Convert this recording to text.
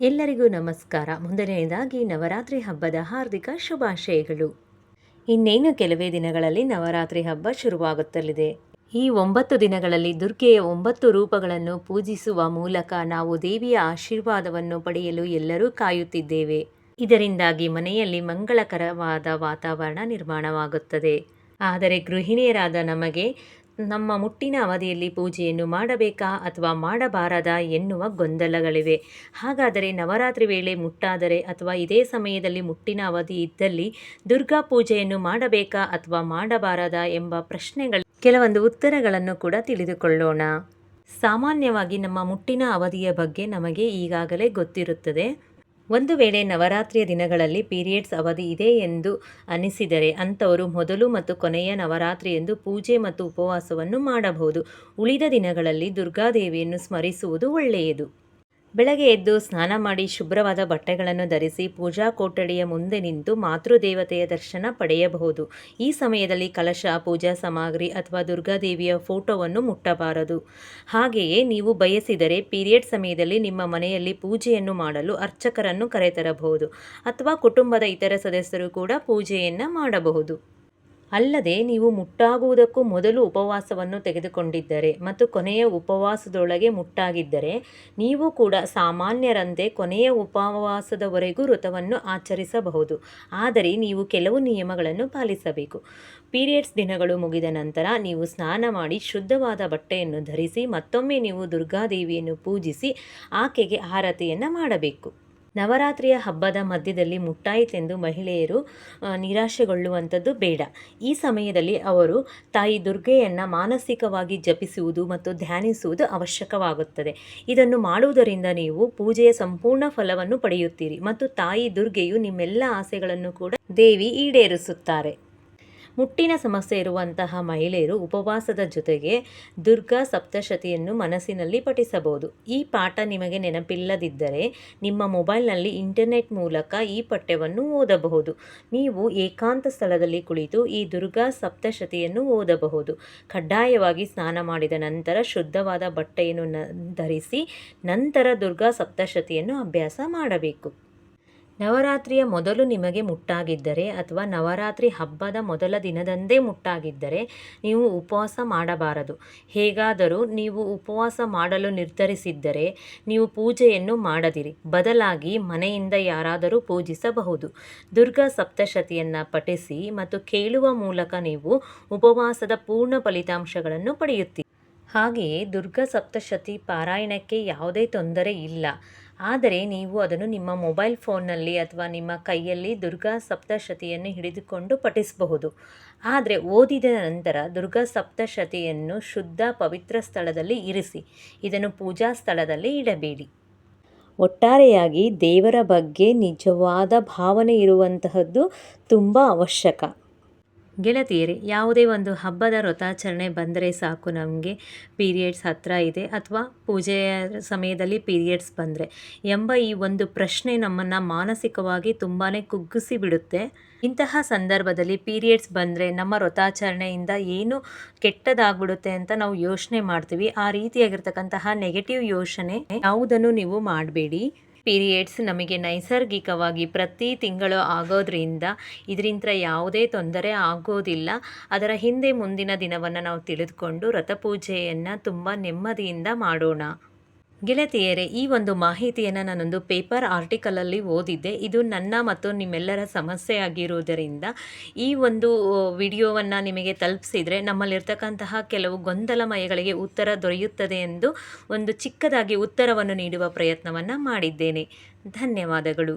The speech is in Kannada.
ಎಲ್ಲರಿಗೂ ನಮಸ್ಕಾರ. ಮೊದಲನೆಯದಾಗಿ ನವರಾತ್ರಿ ಹಬ್ಬದ ಹಾರ್ದಿಕ ಶುಭಾಶಯಗಳು. ಇನ್ನೇನು ಕೆಲವೇ ದಿನಗಳಲ್ಲಿ ನವರಾತ್ರಿ ಹಬ್ಬ ಶುರುವಾಗುತ್ತಲಿದೆ. ಈ 9 ದಿನಗಳಲ್ಲಿ ದುರ್ಗೆಯ 9 ರೂಪಗಳನ್ನು ಪೂಜಿಸುವ ಮೂಲಕ ನಾವು ದೇವಿಯ ಆಶೀರ್ವಾದವನ್ನು ಪಡೆಯಲು ಎಲ್ಲರೂ ಕಾಯುತ್ತಿದ್ದೇವೆ. ಇದರಿಂದಾಗಿ ಮನೆಯಲ್ಲಿ ಮಂಗಳಕರವಾದ ವಾತಾವರಣ ನಿರ್ಮಾಣವಾಗುತ್ತದೆ. ಆದರೆ ಗೃಹಿಣಿಯರಾದ ನಮಗೆ ನಮ್ಮ ಮುಟ್ಟಿನ ಅವಧಿಯಲ್ಲಿ ಪೂಜೆಯನ್ನು ಮಾಡಬೇಕಾ ಅಥವಾ ಮಾಡಬಾರದಾ ಎನ್ನುವ ಗೊಂದಲಗಳಿವೆ. ಹಾಗಾದರೆ ನವರಾತ್ರಿ ವೇಳೆ ಮುಟ್ಟಾದರೆ ಅಥವಾ ಇದೇ ಸಮಯದಲ್ಲಿ ಮುಟ್ಟಿನ ಅವಧಿ ಇದ್ದಲ್ಲಿ ದುರ್ಗಾ ಪೂಜೆಯನ್ನು ಮಾಡಬೇಕಾ ಅಥವಾ ಮಾಡಬಾರದಾ ಎಂಬ ಪ್ರಶ್ನೆಗಳು ಕೆಲವೊಂದು ಉತ್ತರಗಳನ್ನು ಕೂಡ ತಿಳಿದುಕೊಳ್ಳೋಣ. ಸಾಮಾನ್ಯವಾಗಿ ನಮ್ಮ ಮುಟ್ಟಿನ ಅವಧಿಯ ಬಗ್ಗೆ ನಮಗೆ ಈಗಾಗಲೇ ಗೊತ್ತಿರುತ್ತದೆ. ಒಂದು ವೇಳೆ ನವರಾತ್ರಿಯ ದಿನಗಳಲ್ಲಿ ಪೀರಿಯಡ್ಸ್ ಅವಧಿ ಇದೆ ಎಂದು ಅನಿಸಿದರೆ ಅಂಥವರು ಮೊದಲು ಮತ್ತು ಕೊನೆಯ ನವರಾತ್ರಿಯಂದು ಪೂಜೆ ಮತ್ತು ಉಪವಾಸವನ್ನು ಮಾಡಬಹುದು. ಉಳಿದ ದಿನಗಳಲ್ಲಿ ದುರ್ಗಾದೇವಿಯನ್ನು ಸ್ಮರಿಸುವುದು ಒಳ್ಳೆಯದು. ಬೆಳಗ್ಗೆ ಎದ್ದು ಸ್ನಾನ ಮಾಡಿ ಶುಭ್ರವಾದ ಬಟ್ಟೆಗಳನ್ನು ಧರಿಸಿ ಪೂಜಾ ಕೊಠಡಿಯ ಮುಂದೆ ನಿಂತು ಮಾತೃದೇವತೆಯ ದರ್ಶನ ಪಡೆಯಬಹುದು. ಈ ಸಮಯದಲ್ಲಿ ಕಲಶ, ಪೂಜಾ ಸಾಮಗ್ರಿ ಅಥವಾ ದುರ್ಗಾದೇವಿಯ ಫೋಟೋವನ್ನು ಮುಟ್ಟಬಾರದು. ಹಾಗೆಯೇ ನೀವು ಬಯಸಿದರೆ ಪೀರಿಯಡ್ ಸಮಯದಲ್ಲಿ ನಿಮ್ಮ ಮನೆಯಲ್ಲಿ ಪೂಜೆಯನ್ನು ಮಾಡಲು ಅರ್ಚಕರನ್ನು ಕರೆತರಬಹುದು ಅಥವಾ ಕುಟುಂಬದ ಇತರ ಸದಸ್ಯರು ಕೂಡ ಪೂಜೆಯನ್ನು ಮಾಡಬಹುದು. ಅಲ್ಲದೆ ನೀವು ಮುಟ್ಟಾಗುವುದಕ್ಕೂ ಮೊದಲು ಉಪವಾಸವನ್ನು ತೆಗೆದುಕೊಂಡಿದ್ದರೆ ಮತ್ತು ಕೊನೆಯ ಉಪವಾಸದೊಳಗೆ ಮುಟ್ಟಾಗಿದ್ದರೆ ನೀವು ಕೂಡ ಸಾಮಾನ್ಯರಂತೆ ಕೊನೆಯ ಉಪವಾಸದವರೆಗೂ ವ್ರತವನ್ನು ಆಚರಿಸಬಹುದು. ಆದರೆ ನೀವು ಕೆಲವು ನಿಯಮಗಳನ್ನು ಪಾಲಿಸಬೇಕು. ಪೀರಿಯಡ್ಸ್ ದಿನಗಳು ಮುಗಿದ ನಂತರ ನೀವು ಸ್ನಾನ ಮಾಡಿ ಶುದ್ಧವಾದ ಬಟ್ಟೆಯನ್ನು ಧರಿಸಿ ಮತ್ತೊಮ್ಮೆ ನೀವು ದುರ್ಗಾದೇವಿಯನ್ನು ಪೂಜಿಸಿ ಆಕೆಗೆ ಆರತಿಯನ್ನು ಮಾಡಬೇಕು. ನವರಾತ್ರಿಯ ಹಬ್ಬದ ಮಧ್ಯದಲ್ಲಿ ಮುಟ್ಟಾಯಿತೆಂದು ಮಹಿಳೆಯರು ನಿರಾಶೆಗೊಳ್ಳುವಂಥದ್ದು ಬೇಡ. ಈ ಸಮಯದಲ್ಲಿ ಅವರು ತಾಯಿ ದುರ್ಗೆಯನ್ನು ಮಾನಸಿಕವಾಗಿ ಜಪಿಸುವುದು ಮತ್ತು ಧ್ಯಾನಿಸುವುದು ಅವಶ್ಯಕವಾಗುತ್ತದೆ. ಇದನ್ನು ಮಾಡುವುದರಿಂದ ನೀವು ಪೂಜೆಯ ಸಂಪೂರ್ಣ ಫಲವನ್ನು ಪಡೆಯುತ್ತೀರಿ ಮತ್ತು ತಾಯಿ ದುರ್ಗೆಯು ನಿಮ್ಮೆಲ್ಲ ಆಸೆಗಳನ್ನು ಕೂಡ ದೇವಿ ಈಡೇರಿಸುತ್ತಾರೆ. ಮುಟ್ಟಿನ ಸಮಸ್ಯೆ ಇರುವಂತಹ ಮಹಿಳೆಯರು ಉಪವಾಸದ ಜೊತೆಗೆ ದುರ್ಗಾ ಸಪ್ತಶತಿಯನ್ನು ಮನಸ್ಸಿನಲ್ಲಿ ಪಠಿಸಬಹುದು. ಈ ಪಾಠ ನಿಮಗೆ ನೆನಪಿಲ್ಲದಿದ್ದರೆ ನಿಮ್ಮ ಮೊಬೈಲ್ನಲ್ಲಿ ಇಂಟರ್ನೆಟ್ ಮೂಲಕ ಈ ಪಠ್ಯವನ್ನು ಓದಬಹುದು. ನೀವು ಏಕಾಂತ ಸ್ಥಳದಲ್ಲಿ ಕುಳಿತು ಈ ದುರ್ಗಾ ಸಪ್ತಶತಿಯನ್ನು ಓದಬಹುದು. ಕಡ್ಡಾಯವಾಗಿ ಸ್ನಾನ ಮಾಡಿದ ನಂತರ ಶುದ್ಧವಾದ ಬಟ್ಟೆಯನ್ನು ಧರಿಸಿ ನಂತರ ದುರ್ಗಾ ಸಪ್ತಶತಿಯನ್ನು ಅಭ್ಯಾಸ ಮಾಡಬೇಕು. ನವರಾತ್ರಿಯ ಮೊದಲು ನಿಮಗೆ ಮುಟ್ಟಾಗಿದ್ದರೆ ಅಥವಾ ನವರಾತ್ರಿ ಹಬ್ಬದ ಮೊದಲ ದಿನದಂದೇ ಮುಟ್ಟಾಗಿದ್ದರೆ ನೀವು ಉಪವಾಸ ಮಾಡಬಾರದು. ಹೇಗಾದರೂ ನೀವು ಉಪವಾಸ ಮಾಡಲು ನಿರ್ಧರಿಸಿದ್ದರೆ ನೀವು ಪೂಜೆಯನ್ನು ಮಾಡದಿರಿ. ಬದಲಾಗಿ ಮನೆಯಿಂದ ಯಾರಾದರೂ ಪೂಜಿಸಬಹುದು. ದುರ್ಗಾ ಸಪ್ತಶತಿಯನ್ನು ಪಠಿಸಿ ಮತ್ತು ಕೇಳುವ ಮೂಲಕ ನೀವು ಉಪವಾಸದ ಪೂರ್ಣ ಫಲಿತಾಂಶಗಳನ್ನು ಪಡೆಯುತ್ತೀರಿ. ಹಾಗೆಯೇ ದುರ್ಗಾ ಸಪ್ತಶತಿ ಪಾರಾಯಣಕ್ಕೆ ಯಾವುದೇ ತೊಂದರೆ ಇಲ್ಲ. ಆದರೆ ನೀವು ಅದನ್ನು ನಿಮ್ಮ ಮೊಬೈಲ್ ಫೋನ್ನಲ್ಲಿ ಅಥವಾ ನಿಮ್ಮ ಕೈಯಲ್ಲಿ ದುರ್ಗಾ ಸಪ್ತಶತಿಯನ್ನು ಹಿಡಿದುಕೊಂಡು ಪಠಿಸಬಹುದು. ಆದರೆ ಓದಿದ ನಂತರ ದುರ್ಗಾ ಸಪ್ತಶತಿಯನ್ನು ಶುದ್ಧ ಪವಿತ್ರ ಸ್ಥಳದಲ್ಲಿ ಇರಿಸಿ. ಇದನ್ನು ಪೂಜಾ ಸ್ಥಳದಲ್ಲಿ ಇಡಬೇಡಿ. ಒಟ್ಟಾರೆಯಾಗಿ ದೇವರ ಬಗ್ಗೆ ನಿಜವಾದ ಭಾವನೆ ಇರುವಂತಹದ್ದು ತುಂಬ ಅವಶ್ಯಕ. ಗೆಳತಿಯರೇ, ಯಾವುದೇ ಒಂದು ಹಬ್ಬದ ವ್ರತಾಚರಣೆ ಬಂದರೆ ಸಾಕು, ನಮಗೆ ಪೀರಿಯಡ್ಸ್ ಹತ್ತಿರ ಇದೆ ಅಥವಾ ಪೂಜೆಯ ಸಮಯದಲ್ಲಿ ಪೀರಿಯಡ್ಸ್ ಬಂದರೆ ಎಂಬ ಈ ಒಂದು ಪ್ರಶ್ನೆ ನಮ್ಮನ್ನು ಮಾನಸಿಕವಾಗಿ ತುಂಬಾ ಕುಗ್ಗಿಸಿ ಬಿಡುತ್ತೆ. ಇಂತಹ ಸಂದರ್ಭದಲ್ಲಿ ಪೀರಿಯಡ್ಸ್ ಬಂದರೆ ನಮ್ಮ ವ್ರತಾಚರಣೆಯಿಂದ ಏನು ಕೆಟ್ಟದಾಗ್ಬಿಡುತ್ತೆ ಅಂತ ನಾವು ಯೋಚನೆ ಮಾಡ್ತೀವಿ. ಆ ರೀತಿಯಾಗಿರ್ತಕ್ಕಂತಹ ನೆಗೆಟಿವ್ ಯೋಚನೆ ಯಾವುದನ್ನು ನೀವು ಮಾಡಬೇಡಿ. ಪೀರಿಯಡ್ಸ್ ನಮಗೆ ನೈಸರ್ಗಿಕವಾಗಿ ಪ್ರತಿ ತಿಂಗಳು ಆಗೋದ್ರಿಂದ ಇದರಿಂದ ಯಾವುದೇ ತೊಂದರೆ ಆಗೋದಿಲ್ಲ. ಅದರ ಹಿಂದೆ ಮುಂದಿನ ದಿನವನ್ನು ನಾವು ತಿಳಿದುಕೊಂಡು ವ್ರತಪೂಜೆಯನ್ನು ತುಂಬ ನೆಮ್ಮದಿಯಿಂದ ಮಾಡೋಣ. ಗೆಳತಿಯರೇ, ಈ ಒಂದು ಮಾಹಿತಿಯನ್ನು ನಾನೊಂದು ಪೇಪರ್ ಆರ್ಟಿಕಲಲ್ಲಿ ಓದಿದ್ದೆ. ಇದು ನನ್ನ ಮತ್ತು ನಿಮ್ಮೆಲ್ಲರ ಸಮಸ್ಯೆ ಆಗಿರುವುದರಿಂದ ಈ ಒಂದು ವಿಡಿಯೋವನ್ನು ನಿಮಗೆ ತಲುಪಿಸಿದರೆ ನಮ್ಮಲ್ಲಿರ್ತಕ್ಕಂತಹ ಕೆಲವು ಗೊಂದಲಮಯಗಳಿಗೆ ಉತ್ತರ ದೊರೆಯುತ್ತದೆ ಎಂದು ಒಂದು ಚಿಕ್ಕದಾಗಿ ಉತ್ತರವನ್ನು ನೀಡುವ ಪ್ರಯತ್ನವನ್ನು ಮಾಡಿದ್ದೇನೆ. ಧನ್ಯವಾದಗಳು.